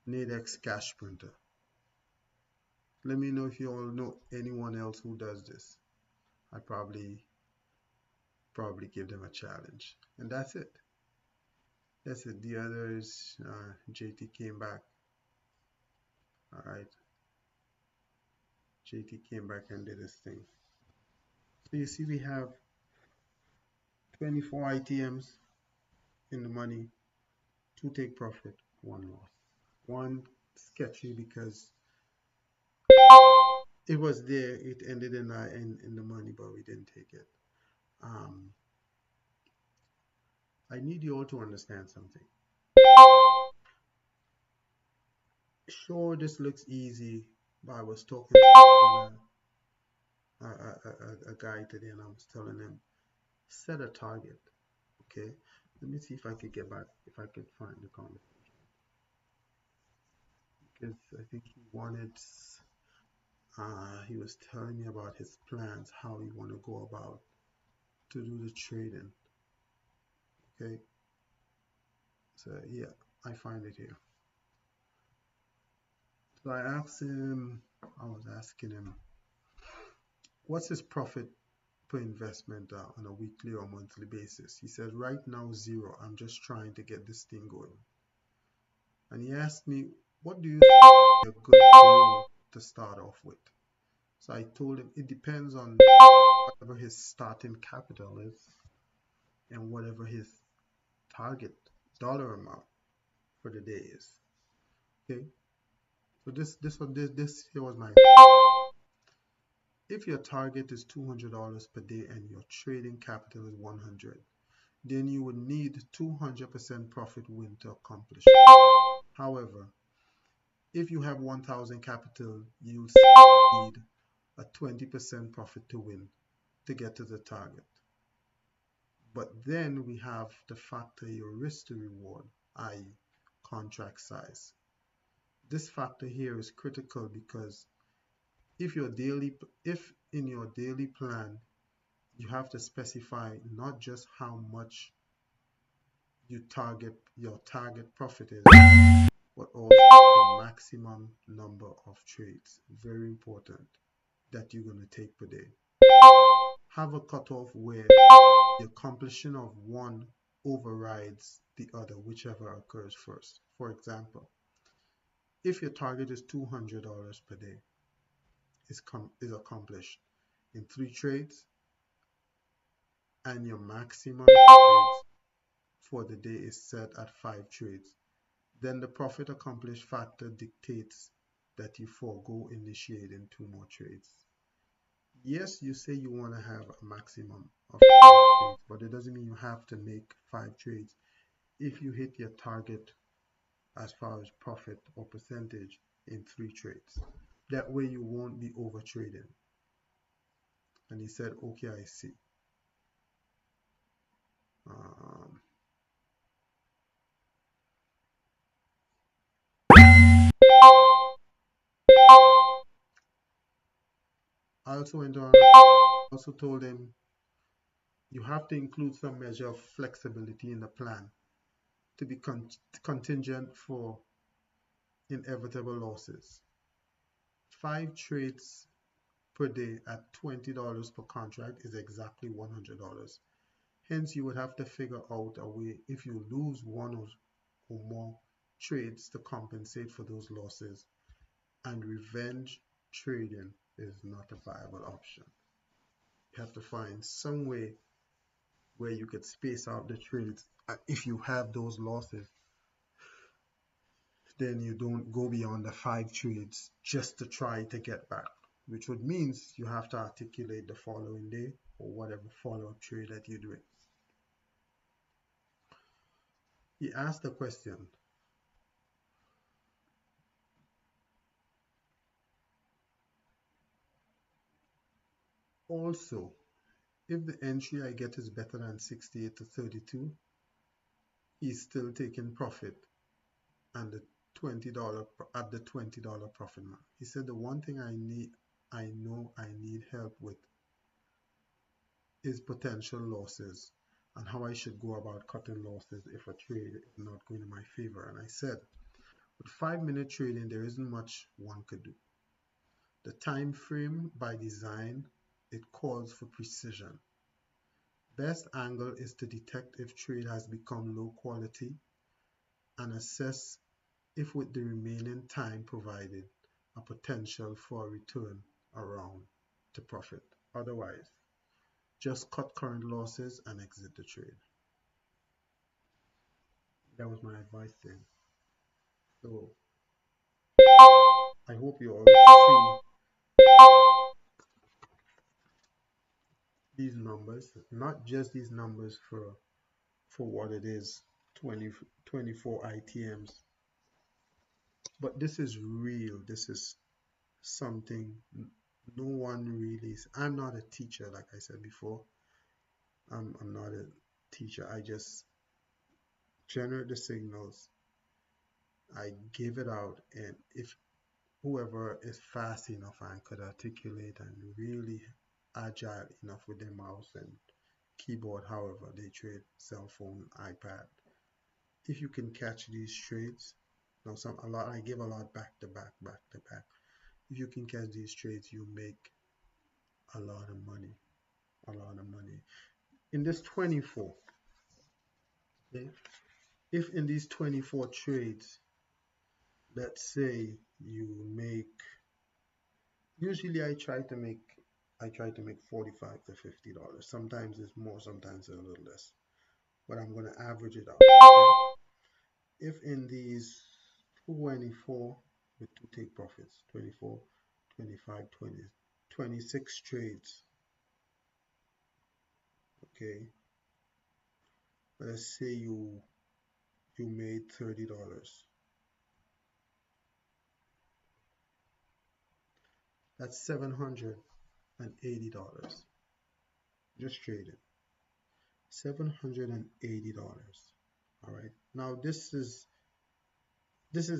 Nadex cash printer. Let me know if you all know anyone else who does this. I'd probably give them a challenge. And that's it. That's it. The others, JT came back. All right. JT came back and did his thing. So you see we have 24 ITMs in the money, 2 take profit, 1 loss. 1 sketchy because it was there, it ended in the money, but we didn't take it. I need you all to understand something. Sure, this looks easy, but I was talking to a guy today and I was telling him, set a target. Okay, let me see if I could get back, if I could find the comment, because I think he wanted, he was telling me about his plans, how he want to go about to do the trading. Okay, so yeah, I find it here. So I asked him, I was asking him, what's his profit per investment on a weekly or monthly basis? He said, right now 0. I'm just trying to get this thing going. And he asked me, what do you think is a good goal to start off with? So I told him it depends on whatever his starting capital is and whatever his target dollar amount for the day is. Okay, so this here was my, if your target is $200 per day and your trading capital is 100, then you would need 200% profit win to accomplish it. However, if you have 1,000 capital, you'll need a 20% profit to win to get to the target. But then we have to factor your risk to reward, i.e. contract size. This factor here is critical because if in your daily plan you have to specify not just how much your target profit is, but also the maximum number of trades. Very important that you're going to take per day. Have a cutoff where the accomplishing of one overrides the other, whichever occurs first. For example, if your target is $200 per day, is accomplished in 3 trades, and your maximum trades for the day is set at 5 trades, then the profit accomplished factor dictates that you forego initiating 2 more trades. Yes, you say you want to have a maximum of 5 trades, but it doesn't mean you have to make 5 trades. If you hit your target as far as profit or percentage in 3 trades, that way you won't be over trading. And he said, okay, I see. I also told him you have to include some measure of flexibility in the plan to be contingent for inevitable losses. 5 trades per day at $20 per contract is exactly $100. Hence, you would have to figure out a way if you lose one or more trades to compensate for those losses, and revenge trading is not a viable option. You have to find some way where you could space out the trades. If you have those losses, then you don't go beyond the 5 trades just to try to get back, which would means you have to articulate the following day or whatever follow-up trade that you're doing. He asked the question, also, if the entry I get is better than 68 to 32, he's still taking profit and the $20 at the $20 profit mark. He said the one thing I know I need help with is potential losses and how I should go about cutting losses if a trade is not going in my favor. And I said, with 5-minute trading, there isn't much one could do. The time frame by design, it calls for precision. Best angle is to detect if trade has become low quality and assess if with the remaining time provided a potential for a return around to profit. Otherwise, just cut current losses and exit the trade. That was my advice then. So I hope you all see these numbers, not just these numbers for what it is, 24 ITMs, but this is real. This is something no one really is. I'm not a teacher, like I said before. I'm not a teacher. I just generate the signals, I give it out, and if whoever is fast enough and could articulate and really agile enough with their mouse and keyboard, however they trade, cell phone, iPad, if you can catch these trades, now I give a lot back to back. If you can catch these trades, you make a lot of money. In this 24, okay, if in these 24 trades, let's say you make, usually I try to make 45 to $50. Sometimes it's more, sometimes it's a little less, but I'm going to average it out. Okay? If in these 24, with 2 take profits, 24, 25, 20, 26 trades, okay, let's say you made $30. That's $780 just trading. $780. All right. Now this is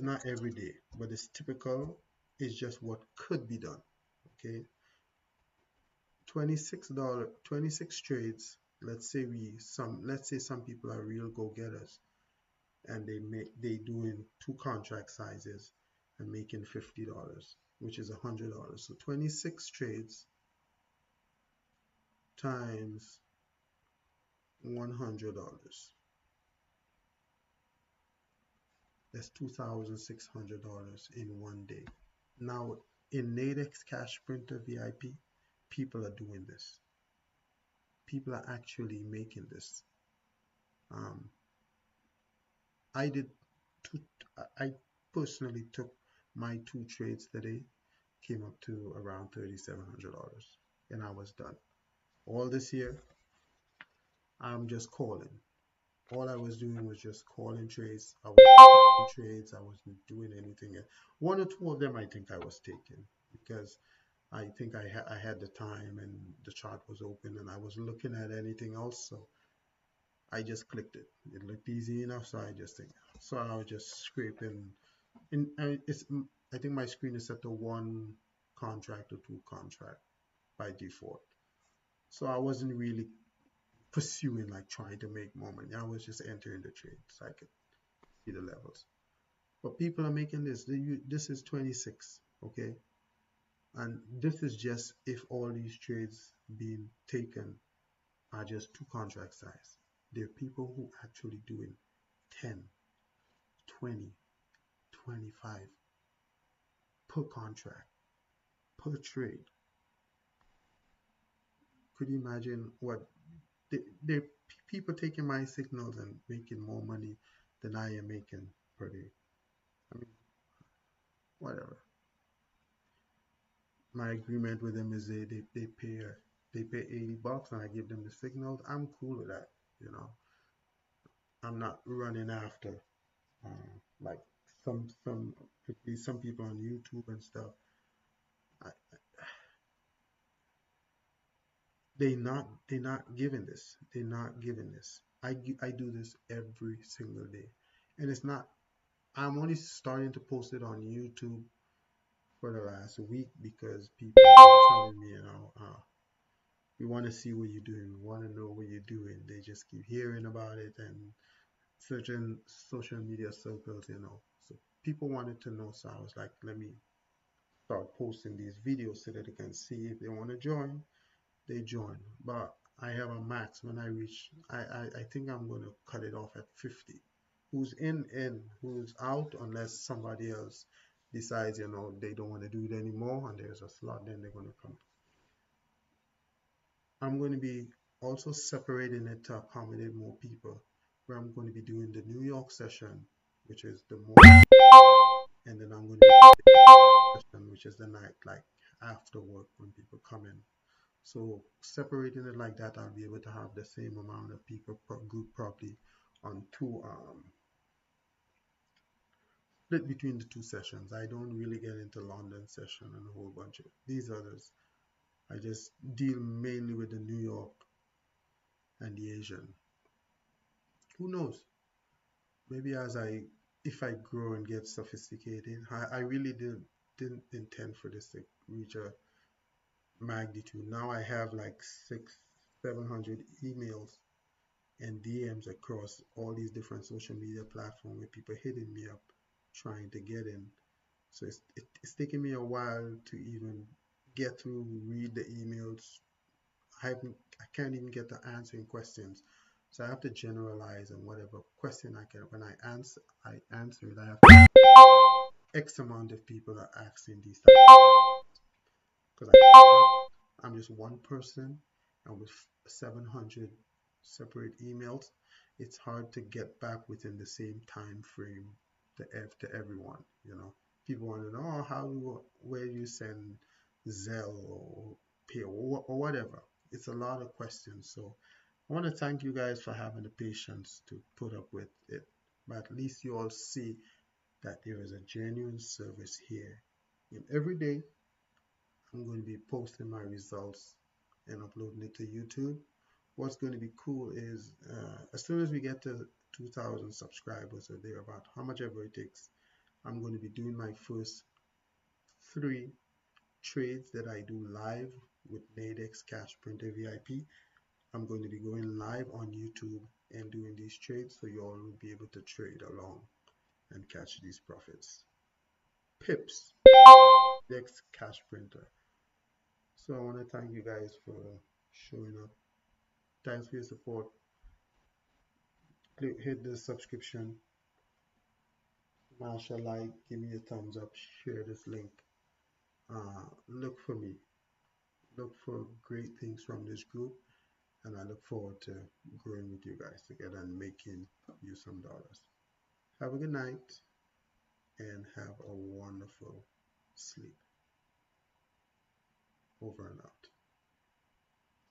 not every day, but it's typical. It's just what could be done. Okay. $26, 26 trades. Let's say some people are real go-getters and they doing 2 contract sizes and making $50, which is $100. So 26 trades times $100. That's $2,600 in one day. Now, in Nadex Cash Printer VIP, people are doing this. People are actually making this. I personally took My two trades today came up to around $3,700, and I was done. All this year, I'm just calling. All I was doing was just calling trades. I was taking trades. I wasn't doing anything. One or two of them, I think I was taking because I think I had the time and the chart was open and I wasn't looking at anything else. So I just clicked it. It looked easy enough, so I just think. So I was just scraping. I think my screen is set to one contract or two contract by default. So I wasn't really pursuing like trying to make more money. I was just entering the trade so I could see the levels. But people are making this. This is 26, okay? And this is just if all these trades being taken are just two contract size. There are people who actually doing 10, 20, 25 per contract, per trade. Could you imagine what there people taking my signals and making more money than I am making per day? I mean, whatever. My agreement with them is they pay $80 and I give them the signals. I'm cool with that. You know, I'm not running after like some people on YouTube and stuff. I, they're not giving this. They're not giving this. I do this every single day, and it's not. I'm only starting to post it on YouTube for the last week because people are telling me, we want to see what you're doing. We want to know what you're doing. They just keep hearing about it and certain social media circles, So people wanted to know. So I was like, let me start posting these videos so that they can see if they want to join, they join. But I have a max when I reach, I think I'm going to cut it off at 50. Who's in, who's out, unless somebody else decides, they don't want to do it anymore and there's a slot, then they're going to come. I'm going to be also separating it to accommodate more people, where I'm going to be doing the New York session, which is the morning, and then I'm going to be doing the session, which is the night, like after work when people come in. So separating it like that, I'll be able to have the same amount of people per group probably on two split between the two sessions. I don't really get into London session and a whole bunch of these others. I just deal mainly with the New York and the Asian. Who knows? Maybe if I grow and get sophisticated, I really didn't intend for this to reach a magnitude. Now I have like 700 emails and DMs across all these different social media platforms with people hitting me up trying to get in. So it's taking me a while to even get through, read the emails. I can't even get to answering questions. So I have to generalize and whatever question I can. When I answer it. I have X amount of people are asking these types because I'm just one person and with 700 separate emails, it's hard to get back within the same time frame to everyone. People want to know, where you send Zelle or Pay or whatever. It's a lot of questions. So I want to thank you guys for having the patience to put up with it. But at least you all see that there is a genuine service here. And every day I'm going to be posting my results and uploading it to YouTube. What's going to be cool is as soon as we get to 2,000 subscribers or thereabout, how much ever it takes, I'm going to be doing my first 3 trades that I do live with Nadex Cash Printer VIP. I'm going to be going live on YouTube and doing these trades so you all will be able to trade along and catch these profits. Pips, Nadex Cash Printer. So I want to thank you guys for showing up. Thanks for your support. Hit the subscription, smash a like, give me a thumbs up, share this link. Look for me. Look for great things from this group, and I look forward to growing with you guys together and making you some dollars. Have a good night. and have a wonderful sleep. Over and out.